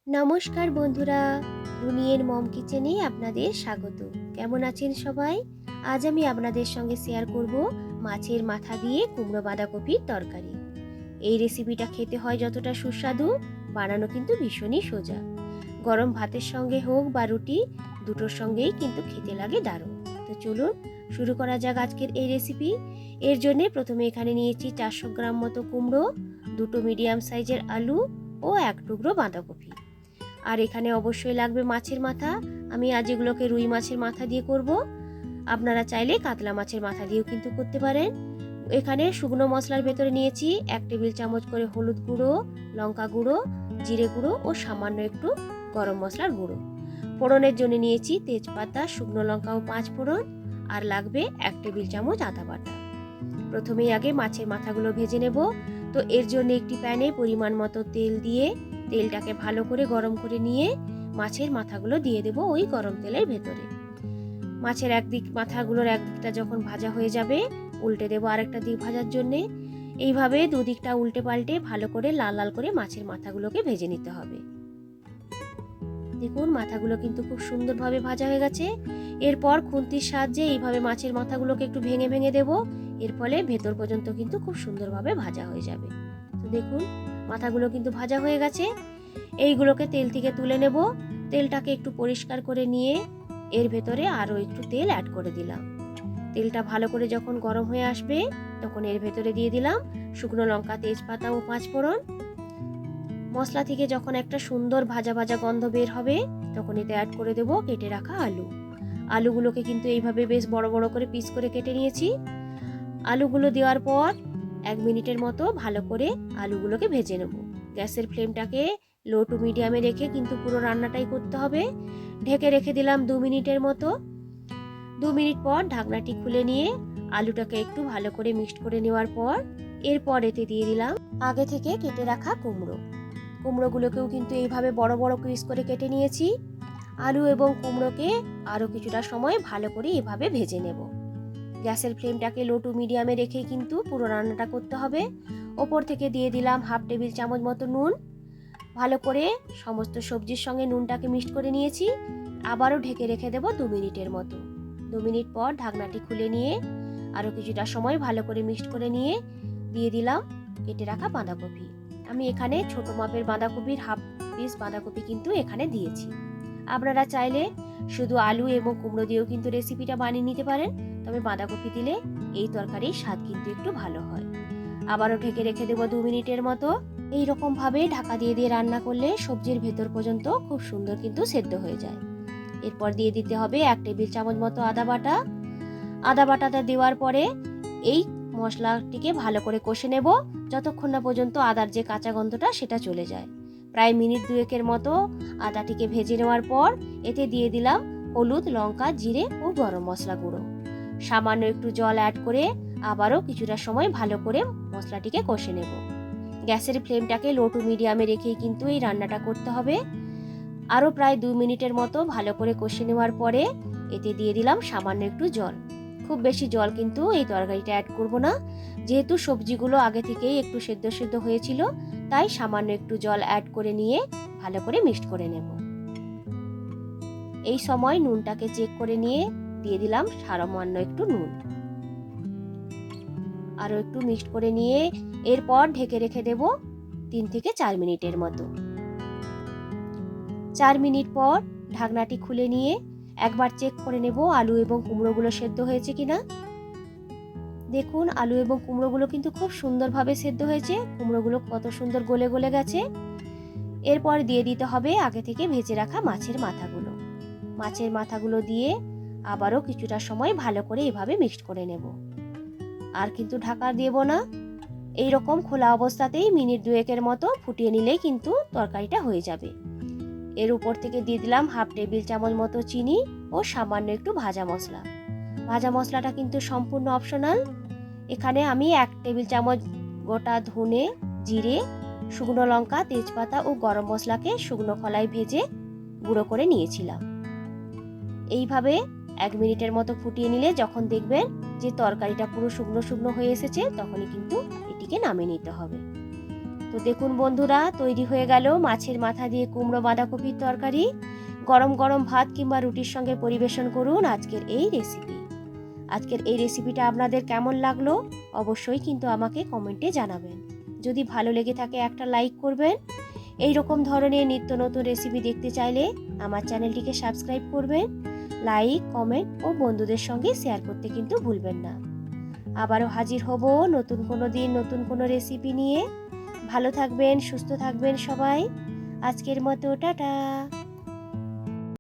নমস্কার বন্ধুরা, রুনিয়ের মম কিচেনে আপনাদের স্বাগত। কেমন আছেন সবাই? আজ আমি আপনাদের সঙ্গে শেয়ার করব মাছের মাথা দিয়ে কুমড়ো বাঁধাকপির তরকারি। এই রেসিপিটা খেতে হয় যতটা সুস্বাদু, বানানো কিন্তু ভীষণই সোজা। গরম ভাতের সঙ্গে হোক বা রুটি, দুটোর সঙ্গেই কিন্তু খেতে লাগে দারুণ। তো চলুন শুরু করা যাক আজকের এই রেসিপি। এর জন্য প্রথমে এখানে নিয়েছি 400 গ্রাম মতো কুমড়ো, দুটো মিডিয়াম সাইজের আলু ও এক টুকরো বাঁধাকপি। আর এখানে অবশ্যই লাগবে মাছের মাথা। আমি আজ এগুলোকে রুই মাছের মাথা দিয়ে করব। আপনারা চাইলে কাতলা মাছের মাথা দিয়েও কিন্তু করতে পারেন। এখানে শুকনো মশলার ভেতরে নিয়েছি 1 টেবিল চামচ করে হলুদ গুঁড়ো, লঙ্কা গুঁড়ো, জিরে গুঁড়ো ও সামান্য একটু গরম মশলার গুঁড়ো। ফোড়নের জন্য নিয়েছি তেজপাতা, শুকনো লঙ্কা ও 5 ফোড়ন, আর লাগবে 1 টেবিল চামচ আদা বাটা। প্রথমেই আগে মাছের মাথাগুলো ভেজে নেব। তো এর জন্য একটি প্যানে পরিমাণ মতো তেল দিয়ে তেলটাকে ভালো করে গরম করে নিয়ে মাছের মাথাগুলো দিয়ে দেব ওই গরম তেলের ভেতরে। মাছের মাথাগুলোর একদিকটা যখন ভাজা হয়ে যাবে, উল্টে দেব আরেকটা দিক ভাজার জন্যে। এইভাবে দুদিকটা উল্টে পাল্টে ভালো করে লাল লাল করে মাছের মাথাগুলোকে ভেজে নিতে হবে। দেখুন মাথাগুলো কিন্তু খুব সুন্দরভাবে ভাজা হয়ে গেছে। এরপর খুন্তির সাহায্যে এইভাবে মাছের মাথাগুলোকে একটু ভেঙে ভেঙে দেব। এর ফলে ভেতর পর্যন্ত কিন্তু খুব সুন্দরভাবে ভাজা হয়ে যাবে। তো দেখুন মাথাগুলো কিন্তু ভাজা হয়ে গেছে। এইগুলোকে তেল থেকে তুলে নেব। তেলটাকে একটু পরিষ্কার করে নিয়ে এর ভেতরে আরও একটু তেল অ্যাড করে দিলাম। তেলটা ভালো করে যখন গরম হয়ে আসবে, তখন এর ভেতরে দিয়ে দিলাম শুকনো লঙ্কা, তেজপাতা ও 5 ফোড়ন। মশলা থেকে যখন একটা সুন্দর ভাজা ভাজা গন্ধ বের হবে, তখন এতে অ্যাড করে দেব কেটে রাখা আলু। আলুগুলোকে কিন্তু এইভাবে বেশ বড় বড় করে পিস করে কেটে নিয়েছি। আলুগুলো দেওয়ার পর 1 মিনিটের মতো ভালো করে আলুগুলোকে ভেজে নেব। গ্যাসের ফ্লেমটাকে লো টু মিডিয়ামে রেখে কিন্তু পুরো রান্নাটাই করতে হবে। ঢেকে রেখে দিলাম 2 মিনিটের মতো। 2 মিনিট পর ঢাকনাটি খুলে নিয়ে আলুটাকে একটু ভালো করে মিক্সড করে নেওয়ার পর এরপর এতে দিয়ে দিলাম আগে থেকে কেটে রাখা কুমড়োগুলোকেও কিন্তু এইভাবে বড় বড় পিস করে কেটে নিয়েছি। আলু এবং কুমড়োকে আরও কিছুটা সময় ভালো করে এভাবে ভেজে নেব। গ্যাসের ফ্লেমটাকে লো টু মিডিয়ামে রেখেই কিন্তু পুরো রান্নাটা করতে হবে। ওপর থেকে দিয়ে দিলাম 1/2 টেবিল চামচ মতো নুন। ভালো করে সমস্ত সবজির সঙ্গে নুনটাকে মিক্সড করে নিয়েছি। আবারও ঢেকে রেখে দেব 2 মিনিটের মতো। 2 মিনিট পর ঢাকনাটি খুলে নিয়ে আরও কিছুটা সময় ভালো করে মিক্সড করে নিয়ে দিয়ে দিলাম কেটে রাখা বাঁধাকপি। আমি এখানে ছোট মাপের বাঁধাকপির 1/2 পিস বাঁধাকপি কিন্তু এখানে দিয়েছি। আপনারা চাইলে শুধু আলু এবং কুমড়ো দিয়েও কিন্তু রেসিপিটা বানিয়ে নিতে পারেন, তবে বাঁধাকপি দিলে এই তরকারির স্বাদ কিন্তু একটু ভালো হয়। আবারও ঢেকে রেখে দেব 2 মিনিটের মতো। এই রকম ভাবে ঢাকা দিয়ে দিয়ে রান্না করলে সবজির ভেতর পর্যন্ত খুব সুন্দর কিন্তু সেদ্ধ হয়ে যায়। এরপর দিয়ে দিতে হবে 1 টেবিল চামচ মতো আদা বাটা। আদা বাটাটা দেওয়ার পরে এই মশলাটিকে ভালো করে কষে নেব যতক্ষণ না পর্যন্ত আদার যে কাঁচা গন্ধটা সেটা চলে যায়। প্রায় মিনিট 2 মতো আদাটিকে ভেজে নেওয়ার পর এতে দিয়ে দিলাম হলুদ, লঙ্কা, জিরে ও গরম মশলা গুঁড়ো। সামান্য একটু জল অ্যাড করে আবারও কিছুটা সময় ভালো করে মশলাটিকে কষে নেব। গ্যাসের ফ্লেমটাকে লো টু মিডিয়ামে রেখেই কিন্তু এই রান্নাটা করতে হবে। আরও প্রায় 2 মিনিটের মতো ভালো করে কষে নেওয়ার পরে এতে দিয়ে দিলাম সামান্য একটু জল। খুব বেশি জল কিন্তু এই তরকারিটা অ্যাড করব না, যেহেতু সবজিগুলো আগে থেকেই একটু সেদ্ধ সেদ্ধ হয়েছিল, তাই সামান্য একটু জল অ্যাড করে নিয়ে ভালো করে মিক্সড করে নেব। এই সময় নুনটাকে চেক করে নিয়ে দিয়ে দিলাম সামান্য একটু নুন। আরও একটু মিক্সড করে নিয়ে এরপর ঢেকে রেখে দেব 3 থেকে 4 মিনিটের মতো। 4 মিনিট পর ঢাকনাটি খুলে নিয়ে একবার চেক করে নেব আলু এবং কুমড়োগুলো সেদ্ধ হয়েছে কিনা। দেখুন আলু এবং কুমড়োগুলো কিন্তু খুব সুন্দরভাবে সেদ্ধ হয়েছে। কুমড়োগুলো কত সুন্দর গলে গলে গেছে। এরপর দিয়ে দিতে হবে আগে থেকে ভেজে রাখা মাছের মাথাগুলো দিয়ে আবারও কিছুটা সময় ভালো করে এভাবে মিক্সড করে নেব। আর কিন্তু ঢাকা দেব না। এই রকম খোলা অবস্থাতেই মিনিট 2 মতো ফুটিয়ে নিলেই কিন্তু তরকারিটা হয়ে যাবে। এর উপর থেকে দিয়ে দিলাম 1/2 টেবিল চামচ মতো চিনি ও সামান্য একটু ভাজা মশলা। ভাজা মশলাটা কিন্তু সম্পূর্ণ অপশনাল। এখানে আমি 1 টেবিল চামচ গোটা ধনে, জিরে, শুকনো লঙ্কা, তেজপাতা ও গরম মশলাকে শুকনো খোলায় ভেজে গুঁড়ো করে নিয়েছিলাম। এইভাবে 1 মিনিটের মতো ফুটিয়ে নিলে যখন দেখবেন যে তরকারিটা পুরো শুকনো শুকনো হয়ে এসেছে, তখনই কিন্তু এটিকে নামিয়ে নিতে হবে। তো তো দেখুন বন্ধুরা, তৈরি হয়ে গেল মাছের মাথা দিয়ে কুমড়ো বাঁধাকপির তরকারি। গরম গরম ভাত কিংবা রুটির সঙ্গে পরিবেশন করুন আজকের এই রেসিপি। আজকের এই রেসিপিটা আপনাদের কেমন লাগলো অবশ্যই কিন্তু আমাকে কমেন্টে জানাবেন। যদি ভালো লেগে থাকে একটা লাইক করবেন। এই রকম ধরনের নিত্য নতুন রেসিপি দেখতে চাইলে আমার চ্যানেলটিকে সাবস্ক্রাইব করবেন। লাইক, কমেন্ট ও বন্ধুদের সঙ্গে শেয়ার করতে কিন্তু ভুলবেন না। আবারও হাজির হব নতুন কোনো দিন নতুন কোনো রেসিপি নিয়ে। ভালো থাকবেন, সুস্থ থাকবেন সবাই। আজকের মতো টাটা।